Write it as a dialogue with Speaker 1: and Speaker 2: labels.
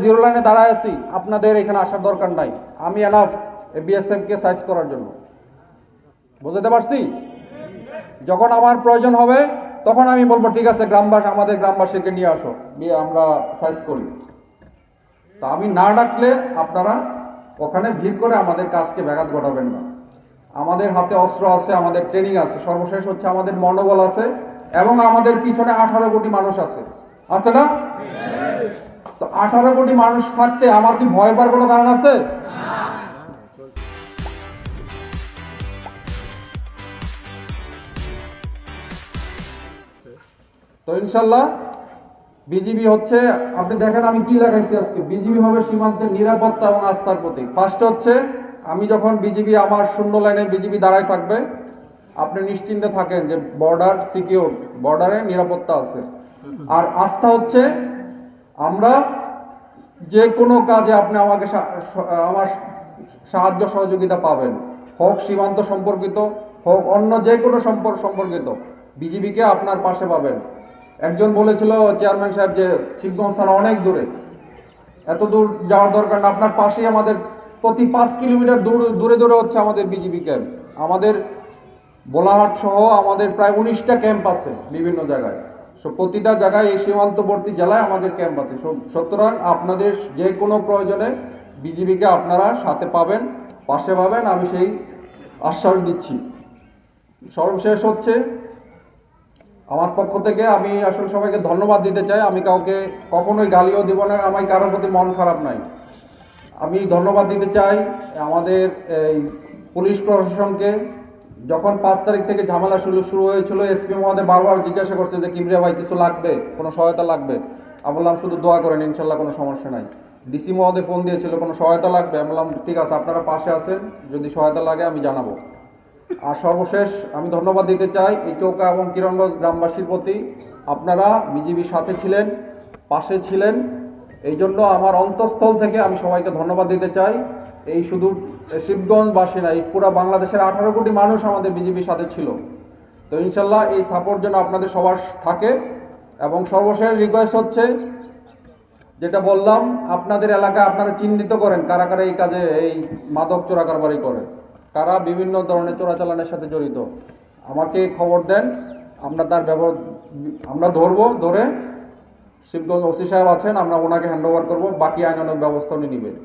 Speaker 1: Zero লাইনে দাঁড়ায় আছি, আপনাদের এখানে আসার দরকার নাই। আমি এনাফ বিএসএফ কে সাইজ করার জন্য। বুঝতে পারছি? যখন আমার প্রয়োজন হবে তখন আমি বলবো ঠিক আছে গ্রামবাসী, আমাদের গ্রামবাসীকে নিয়ে আসো, নিয়ে আমরা সাইজ করি। তা আমি না ডাকলে আপনারা ওখানে ভিড় করে আমাদের কাজকে ব্যাঘাত ঘটাবেন না। আমাদের হাতে অস্ত্র আছে, আমাদের ট্রেনিং আছে, সর্বশেষ হচ্ছে আমাদের মনোবল আছে, এবং আমাদের পিছনে 18 কোটি মানুষ আছে, আছে না? তো 18 কোটি মানুষ থাকতে আমার কি ভয় পাওয়ার কোনো কারণ আছে? তো ইনশাল্লাহ বিজিবি হচ্ছে, আপনি দেখেন আমি কি লেখাইছি আজকে, বিজিবি হবে সীমান্তের নিরাপত্তা এবং আস্থার প্রতীক। ফার্স্ট হচ্ছে আমি যখন বিজিবি, আমার শূন্য লাইনে বিজিবি দাঁড়ায় থাকবে, আপনি নিশ্চিন্তে থাকেন যে বর্ডার সিকিউর, বর্ডারে নিরাপত্তা আছে। আর আস্থা হচ্ছে আমরা যে কোনো কাজে আপনি আমাকে আমার সাহায্য সহযোগিতা পাবেন, হোক সীমান্ত সম্পর্কিত, হোক অন্য যে কোনো সম্পর্কিত, বিজিবিকে আপনার পাশে পাবেন। একজন বলেছিল চেয়ারম্যান সাহেব যে শিবগঞ্জ থানা অনেক দূরে, এত দূর যাওয়ার দরকার না, আপনার পাশেই আমাদের প্রতি 5 কিলোমিটার দূরে দূরে হচ্ছে আমাদের বিজিবি ক্যাম্প। আমাদের বোলাহাট সহ আমাদের প্রায় 19টা ক্যাম্প আছে বিভিন্ন জায়গায়। প্রতিটা জায়গায় এই সীমান্তবর্তী জেলায় আমাদের ক্যাম্প আছে। সুতরাং আপনাদের যে কোনো প্রয়োজনে বিজিবিকে আপনারা সাথে পাবেন, পাশে পাবেন, আমি সেই আশ্বাস দিচ্ছি। সর্বশেষ হচ্ছে আমার পক্ষ থেকে আমি আসলে সবাইকে ধন্যবাদ দিতে চাই। আমি কাউকে কখনোই গালিও দিব না, আমার কারোর প্রতি মন খারাপ নাই। আমি ধন্যবাদ দিতে চাই আমাদের এই পুলিশ প্রশাসনকে। যখন 5 তারিখ থেকে ঝামেলা শুরু হয়েছিল, এসপি মহোদয় বারবার জিজ্ঞাসা করছে যে কিবরিয়া ভাই কিছু লাগবে, কোনো সহায়তা লাগবে? আমি বললাম শুধু দোয়া করেন, ইনশাল্লাহ কোনো সমস্যা নাই। ডিসি মহোদয় ফোন দিয়েছিল কোনো সহায়তা লাগবে? আমি বললাম ঠিক আছে, আপনারা পাশে আছেন, যদি সহায়তা লাগে আমি জানাবো। আর সর্বশেষ আমি ধন্যবাদ দিতে চাই এই চৌকা এবং কিরণগঞ্জ গ্রামবাসীর প্রতি। আপনারা বিজিবির সাথে ছিলেন, পাশে ছিলেন, এই জন্য আমার অন্তঃস্থল থেকে আমি সবাইকে ধন্যবাদ দিতে চাই। এই শুধু শিবগঞ্জবাসী না, এই পুরো বাংলাদেশের 18 কোটি মানুষ আমাদের বিজিবির সাথে ছিল। তো ইনশাল্লাহ এই সাপোর্ট যেন আপনাদের সবার থাকে। এবং সর্বশেষ রিকোয়েস্ট হচ্ছে, যেটা বললাম, আপনাদের এলাকায় আপনারা চিহ্নিত করেন কারা কারা এই কাজে, এই মাদক চোরাকারবারি করে, কারা বিভিন্ন ধরনের চোরাচালানের সাথে জড়িত, আমাকে খবর দেন। আমরা তার আমরা ধরে শিবগঞ্জ ওসি সাহেব আছেন, আমরা ওনাকে হ্যান্ড ওভার করবো, বাকি আইনানুগ ব্যবস্থা উনি নেবেন।